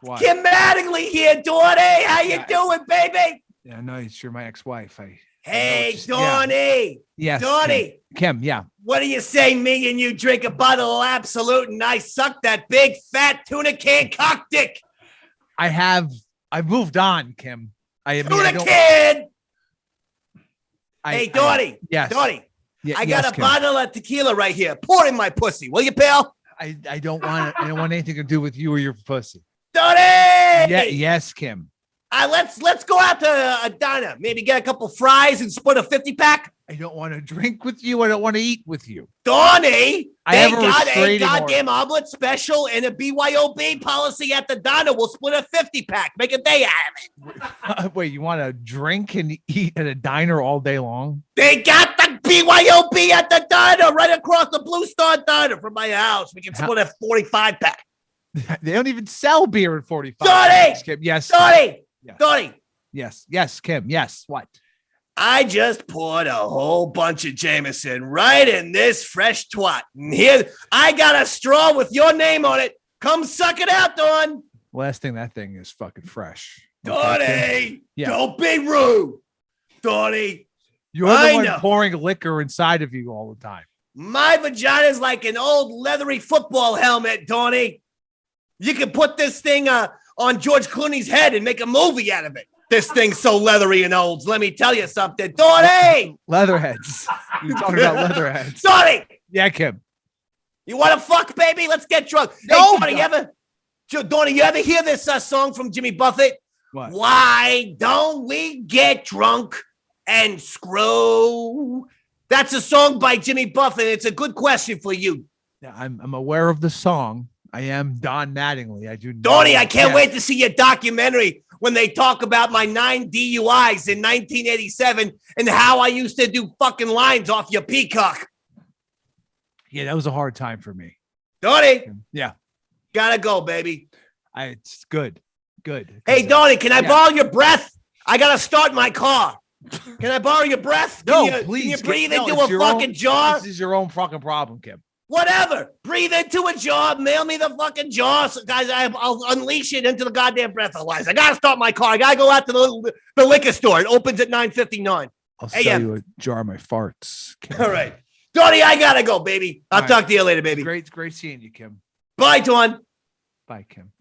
Speaker 6: What?
Speaker 5: Kim Mattingly here, Donnie! How you doing, baby?
Speaker 6: Yeah, no, you're my ex-wife.
Speaker 5: Hey, Donnie!
Speaker 6: Yes.
Speaker 5: Donnie!
Speaker 6: Kim, yeah.
Speaker 5: What do you say, me and you drink a bottle of Absolute and I suck that big, fat tuna can cock dick?
Speaker 6: I've moved on, Kim.
Speaker 5: Tuna kid. Hey, Donnie.
Speaker 6: Yes.
Speaker 5: Donnie. I got a bottle of tequila right here. Pour in my pussy, will you, pal?
Speaker 6: I don't want anything to do with you or your pussy.
Speaker 5: Donnie.
Speaker 6: Yeah. Yes, Kim.
Speaker 5: Let's go out to a diner. Maybe get a couple fries and split a 50-pack.
Speaker 6: I don't want to drink with you. I don't want to eat with you.
Speaker 5: Donnie,
Speaker 6: I have
Speaker 5: a goddamn omelet special and a BYOB policy at the diner. We'll split a 50-pack. Make a day out of it.
Speaker 6: Wait, you want to drink and eat at a diner all day long?
Speaker 5: They got the BYOB at the diner right across the Blue Star Diner from my house. We can split a 45-pack.
Speaker 6: They don't even sell beer at 45.
Speaker 5: Donnie!
Speaker 6: Kim. Yes.
Speaker 5: Donnie!
Speaker 6: Yes.
Speaker 5: Donnie!
Speaker 6: Yes, Kim. Yes. What?
Speaker 5: I just poured a whole bunch of Jameson right in this fresh twat. And here, I got a straw with your name on it. Come suck it out, Don.
Speaker 6: Last thing, that thing is fucking fresh.
Speaker 5: Donnie, don't be rude. Donnie.
Speaker 6: You're the one pouring liquor inside of you all the time.
Speaker 5: My vagina's like an old leathery football helmet, Donnie. You can put this thing on George Clooney's head and make a movie out of it. This thing's so leathery and old. Let me tell you something. Donnie!
Speaker 6: Leatherheads. You're talking about leatherheads.
Speaker 5: Donnie!
Speaker 6: Yeah, Kim.
Speaker 5: You want to fuck, baby? Let's get drunk.
Speaker 6: No,
Speaker 5: hey, Donnie, you ever hear this song from Jimmy Buffett?
Speaker 6: What?
Speaker 5: Why don't we get drunk and screw? That's a song by Jimmy Buffett. It's a good question for you.
Speaker 6: Yeah, I'm aware of the song. I am Don Mattingly. I do.
Speaker 5: Donnie, I can't wait to see your documentary when they talk about my 9 DUIs in 1987 and how I used to do fucking lines off your peacock.
Speaker 6: Yeah, that was a hard time for me.
Speaker 5: Donnie.
Speaker 6: Yeah.
Speaker 5: Gotta go, baby.
Speaker 6: It's good. Good.
Speaker 5: Hey, Donnie, can I borrow your breath? I gotta start my car. Can I borrow your breath?
Speaker 6: No, please.
Speaker 5: Can you breathe into a fucking jar?
Speaker 6: This is your own fucking problem, Kim.
Speaker 5: Whatever. Breathe into a jaw. Mail me the fucking jaw. So, guys, I'll unleash it into the goddamn breathalyzer. I got to start my car. I got to go out to the liquor store. It opens at 9:59.
Speaker 6: I'll sell you a jar of my farts.
Speaker 5: All right. Donnie, I got to go, baby. I'll talk to you later, baby.
Speaker 6: Great seeing you, Kim.
Speaker 5: Bye, Dawn.
Speaker 6: Bye, Kim.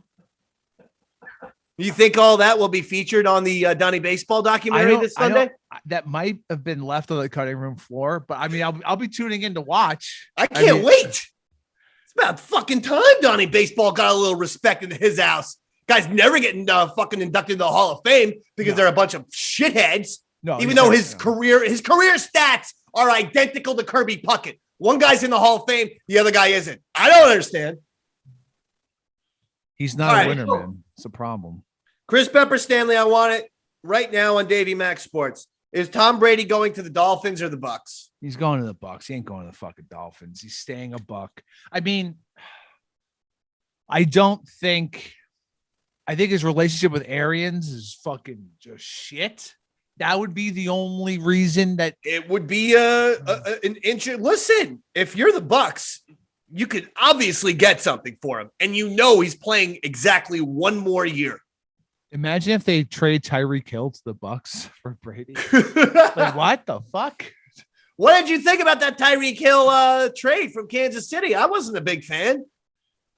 Speaker 5: You think all that will be featured on the Donnie Baseball documentary this Sunday?
Speaker 6: That might have been left on the cutting room floor, but I mean, I'll be tuning in to watch.
Speaker 5: I can't wait. It's about fucking time Donnie Baseball got a little respect in his house. Guy's never getting fucking inducted into the Hall of Fame because they're a bunch of shitheads. No, even though his career stats are identical to Kirby Puckett. One guy's in the Hall of Fame, the other guy isn't. I don't understand.
Speaker 6: He's not a winner, man. It's a problem.
Speaker 5: Chris Pepper Stanley, I want it right now on Davey Mac Sports. Is Tom Brady going to the Dolphins or the Bucks?
Speaker 6: He's going to the Bucks. He ain't going to the fucking Dolphins. He's staying a Buck. I mean, I think his relationship with Arians is fucking just shit. That would be the only reason that
Speaker 5: it would be an inch. Listen, if you're the Bucks, you could obviously get something for him, and he's playing exactly one more year.
Speaker 6: Imagine if they trade Tyreek Hill to the Bucks for Brady. Like, what the fuck?
Speaker 5: What did you think about that Tyreek Hill trade from Kansas City? I wasn't a big fan.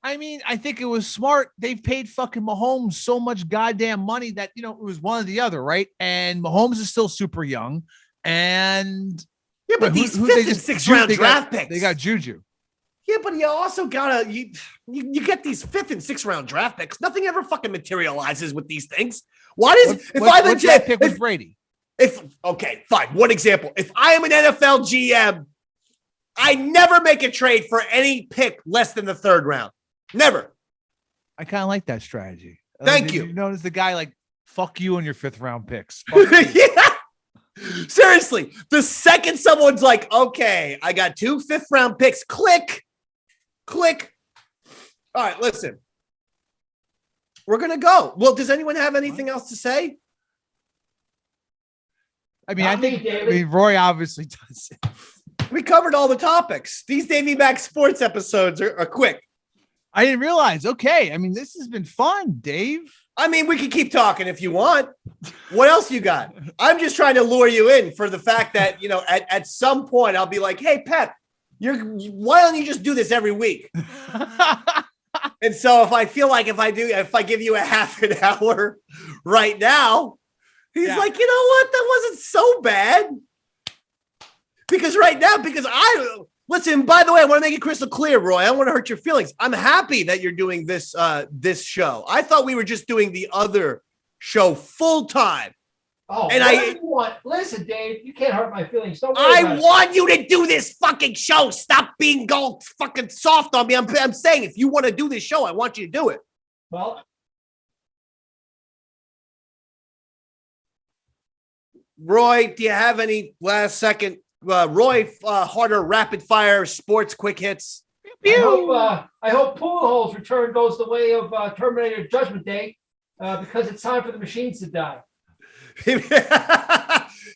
Speaker 6: I mean, I think it was smart. They've paid fucking Mahomes so much goddamn money that, it was one or the other, right? And Mahomes is still super young. And
Speaker 5: yeah, but these fifth and sixth round draft picks.
Speaker 6: They got Juju.
Speaker 5: Yeah, but you also gotta you get these 5th and 6th round draft picks. Nothing ever fucking materializes with these things. Why does
Speaker 6: what draft pick with Brady?
Speaker 5: Okay, fine. One example. If I am an NFL GM, I never make a trade for any pick less than the 3rd round. Never.
Speaker 6: I kind of like that strategy.
Speaker 5: Thank you.
Speaker 6: You notice the guy like, fuck you on your 5th round picks.
Speaker 5: Yeah. Seriously, the second someone's like, okay, I got 2 5th round picks, click. All right, listen. We're going to go. Well, does anyone have anything else to say?
Speaker 6: I mean, Roy obviously does.
Speaker 5: We covered all the topics. These Davey Mac Sports episodes are quick.
Speaker 6: I didn't realize. Okay. I mean, this has been fun, Dave.
Speaker 5: I mean, we could keep talking if you want. What else you got? I'm just trying to lure you in for the fact that, at some point I'll be like, hey, Pep, why don't you just do this every week? And so if I feel like if I give you a half an hour right now, he's like, you know what? That wasn't so bad. Because listen, by the way, I want to make it crystal clear, Roy. I don't want to hurt your feelings. I'm happy that you're doing this show. I thought we were just doing the other show full time.
Speaker 4: Oh, and listen, Dave, you can't hurt my feelings. Don't worry
Speaker 5: I want you to do this fucking show. Stop being all fucking soft on me. I'm saying if you want to do this show, I want you to do it.
Speaker 4: Well,
Speaker 5: Roy, do you have any last second Roy Harter rapid fire sports quick hits?
Speaker 4: I hope Poolhole's return goes the way of Terminator Judgment Day because it's time for the machines to die.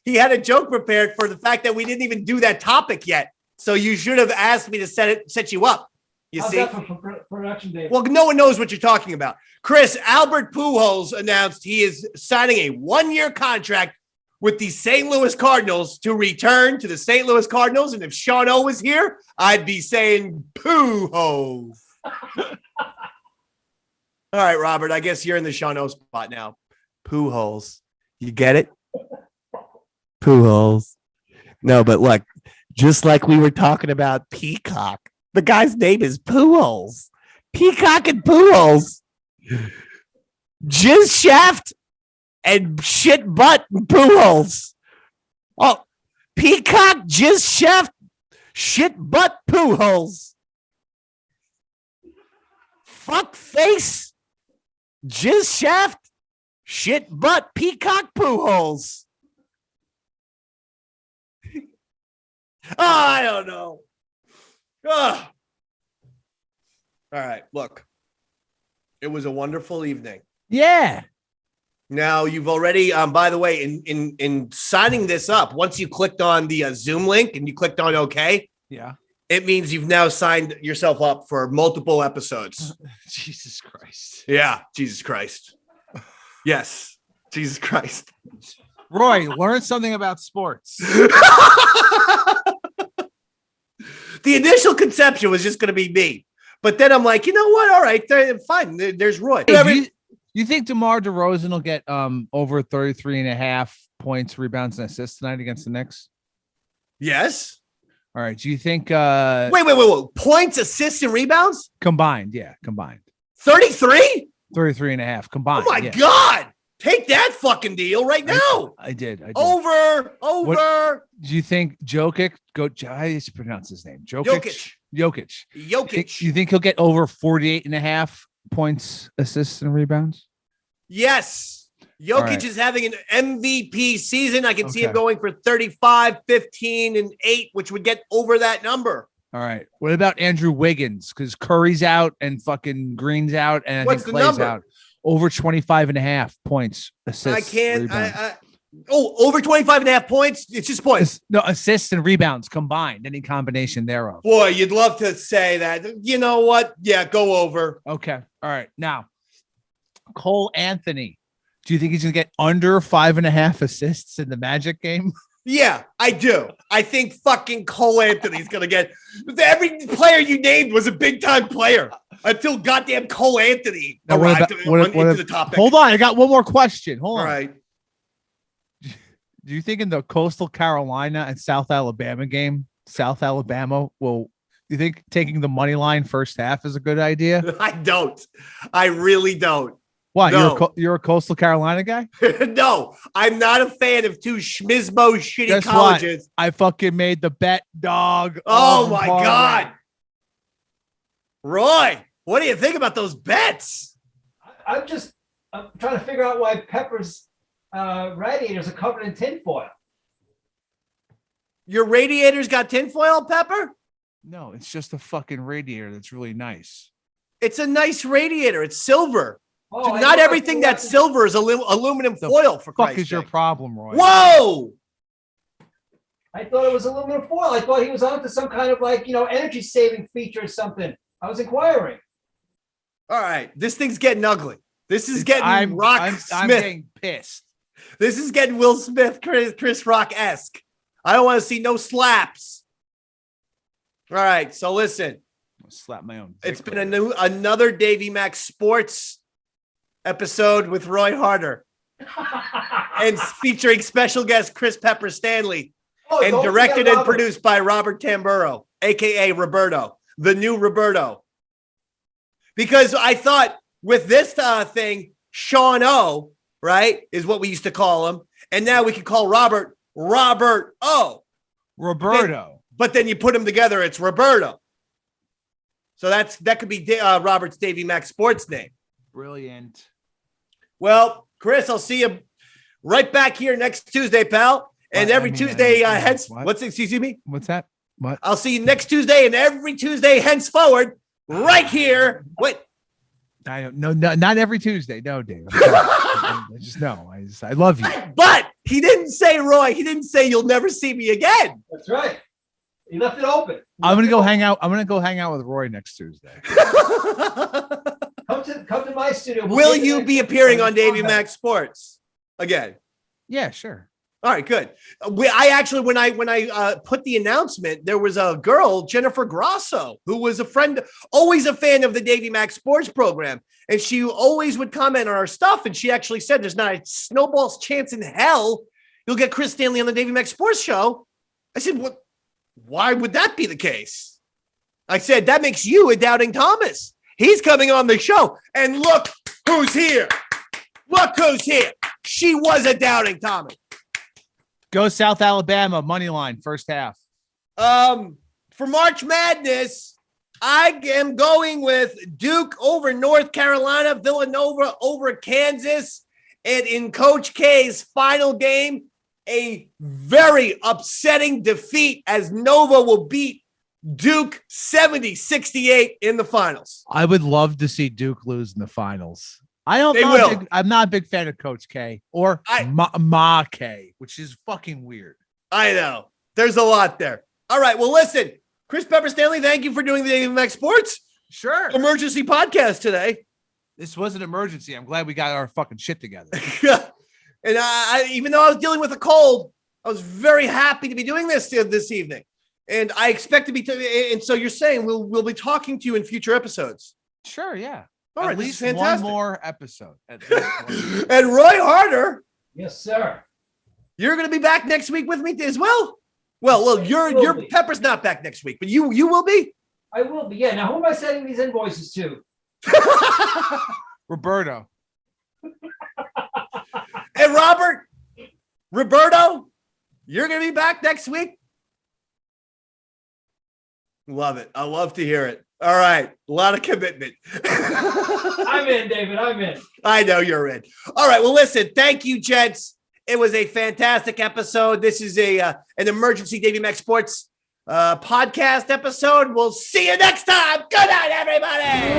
Speaker 5: He had a joke prepared for the fact that we didn't even do that topic yet. So you should have asked me to set you up.
Speaker 4: How's
Speaker 5: see?
Speaker 4: That for production, Dave?
Speaker 5: Well, no one knows what you're talking about. Chris, Albert Pujols announced he is signing a 1-year contract with the St. Louis Cardinals to return to the St. Louis Cardinals. And if Sean O was here, I'd be saying Pujols. All right, Robert, I guess you're in the Sean O spot now. Pujols. You get it?
Speaker 7: Pujols. No, but look, just like we were talking about Peacock, the guy's name is Pujols. Peacock and Pujols. Jizz shaft and shit butt Pujols. Oh, Peacock, jizz shaft, shit butt Pujols. Fuck face, jizz shaft, shit butt Peacock Pujols.
Speaker 5: I don't know. All right, look. It was a wonderful evening.
Speaker 6: Yeah.
Speaker 5: Now you've already, by the way, in signing this up, once you clicked on the Zoom link and you clicked on OK,
Speaker 6: yeah,
Speaker 5: it means you've now signed yourself up for multiple episodes.
Speaker 6: Jesus Christ.
Speaker 5: Yeah, Jesus Christ. Yes, Jesus Christ.
Speaker 6: Roy, learn something about sports.
Speaker 5: The initial conception was just going to be me. But then I'm like, you know what? All right, fine. There's Roy.
Speaker 6: Hey, you think DeMar DeRozan will get over 33.5 points, rebounds, and assists tonight against the Knicks?
Speaker 5: Yes.
Speaker 6: All right. Do you think
Speaker 5: wait. Points, assists, and rebounds?
Speaker 6: Combined, yeah. Combined.
Speaker 5: 33?
Speaker 6: 33.5 combined.
Speaker 5: Oh my God. Take that fucking deal right now.
Speaker 6: I did.
Speaker 5: Over.
Speaker 6: What, do you think Jokic how do you pronounce his name? Jokic. You think he'll get over 48.5 points, assists, and rebounds?
Speaker 5: Yes. Jokic is having an MVP season. I can see him going for 35, 15, and 8, which would get over that number.
Speaker 6: All right. What about Andrew Wiggins? Because Curry's out and fucking Green's out, and I think Clay's out. Over 25.5 points, assists.
Speaker 5: Over 25.5 points. It's just points.
Speaker 6: No, assists and rebounds combined, any combination thereof.
Speaker 5: Boy, you'd love to say that. You know what? Yeah, go over.
Speaker 6: Okay. All right. Now, Cole Anthony. Do you think he's going to get under 5.5 assists in the Magic game?
Speaker 5: Yeah, I do. I think fucking Cole Anthony's going to get every player you named was a big time player until goddamn Cole Anthony arrived into the topic.
Speaker 6: Hold on. I got one more question. Hold on.
Speaker 5: All right.
Speaker 6: Do you think in the Coastal Carolina and South Alabama game, South Alabama you think taking the money line first half is a good idea?
Speaker 5: I don't. I really don't.
Speaker 6: Why?
Speaker 5: No.
Speaker 6: You're a Coastal Carolina guy?
Speaker 5: No, I'm not a fan of two schmizmo shitty
Speaker 6: Guess
Speaker 5: colleges.
Speaker 6: What? I fucking made the bet, dog.
Speaker 5: Oh my God. Roy, what do you think about those bets?
Speaker 4: I'm trying to figure out why Pepper's radiators are covered in tinfoil.
Speaker 5: Your radiators got tinfoil, Pepper?
Speaker 6: No, it's just a fucking radiator that's really nice.
Speaker 5: It's a nice radiator. It's silver.
Speaker 4: Oh,
Speaker 5: not everything that's silver is aluminum foil, for Christ's sake.
Speaker 6: Is your problem, Roy?
Speaker 5: Whoa!
Speaker 4: I thought it was aluminum foil. I thought he was onto some kind of energy saving feature or something. I was inquiring. All
Speaker 5: right, this thing's getting ugly. This is getting I'm
Speaker 6: getting pissed.
Speaker 5: This is getting Will Smith, Chris Rock-esque. I don't want to see no slaps. All right, so listen.
Speaker 6: I'll slap my own.
Speaker 5: It's been another Davey Mac Sports episode with Roy Harter and featuring special guest Chris Pepper Stanley and directed and produced by Robert Tamburro, aka Roberto, the new Roberto. Because I thought with this thing, Sean O, right, is what we used to call him, and now we can call Robert O.
Speaker 6: Roberto.
Speaker 5: But then you put them together, it's Roberto. So that could be Robert's Davey Mac Sports name.
Speaker 6: Brilliant.
Speaker 5: Well, Chris, I'll see you right back here next Tuesday, pal. And every Tuesday, excuse me?
Speaker 6: What's that? What?
Speaker 5: I'll see you next Tuesday and every Tuesday henceforward, right here. Wait.
Speaker 6: I don't know. No, not every Tuesday. No, Dave. I just know. I love you.
Speaker 5: But he didn't say, Roy, he didn't say you'll never see me again.
Speaker 4: That's right. He left it open.
Speaker 6: I'm gonna go hang out. I'm gonna go hang out with Roy next Tuesday.
Speaker 4: Come to my studio.
Speaker 5: Will you be appearing on Davey Mac Sports again?
Speaker 6: Yeah, sure.
Speaker 5: All right, good. I actually, when I put the announcement, there was a girl, Jennifer Grosso, who was a friend, always a fan of the Davey Mac Sports Program, and she always would comment on our stuff. And she actually said, "There's not a snowball's chance in hell you'll get Chris Stanley on the Davey Mac Sports Show." I said, "What? Why would that be the case?" I said, "That makes you a doubting Thomas. He's coming on the show, and look who's here. Look who's here. She was a doubting Thomas."
Speaker 6: Go South Alabama, money line, first half.
Speaker 5: For March Madness, I am going with Duke over North Carolina, Villanova over Kansas, and in Coach K's final game, a very upsetting defeat as Nova will beat Duke 70-68 in the finals.
Speaker 6: I would love to see Duke lose in the finals. I'm not a big fan of Coach K or Ma K, which is fucking weird.
Speaker 5: I know. There's a lot there. All right. Well, listen, Chris Pepper Stanley, thank you for doing the Dave and Mac Sports
Speaker 6: Sure.
Speaker 5: emergency podcast today.
Speaker 6: This was an emergency. I'm glad we got our fucking shit together.
Speaker 5: And I, even though I was dealing with a cold, I was very happy to be doing this evening. And I expect to be, and so you're saying we'll be talking to you in future episodes.
Speaker 6: Sure, yeah.
Speaker 5: All right,
Speaker 6: at least
Speaker 5: this is
Speaker 6: one
Speaker 5: fantastic.
Speaker 6: more episode. At least one.
Speaker 5: And Roy Harter,
Speaker 4: Yes, sir.
Speaker 5: you're going to be back next week with me as well. Well, your
Speaker 4: be.
Speaker 5: Pepper's not back next week, but you will be.
Speaker 4: I will be. Yeah. Now, who am I sending these invoices to?
Speaker 6: Roberto.
Speaker 5: And Roberto, you're going to be back next week. Love it. I love to hear it. All right. A lot of commitment.
Speaker 4: I'm in, David. I'm in.
Speaker 5: I know you're in. All right. Well, listen, thank you, gents. It was a fantastic episode. This is an emergency Davey Mac Sports podcast episode. We'll see you next time. Good night, everybody.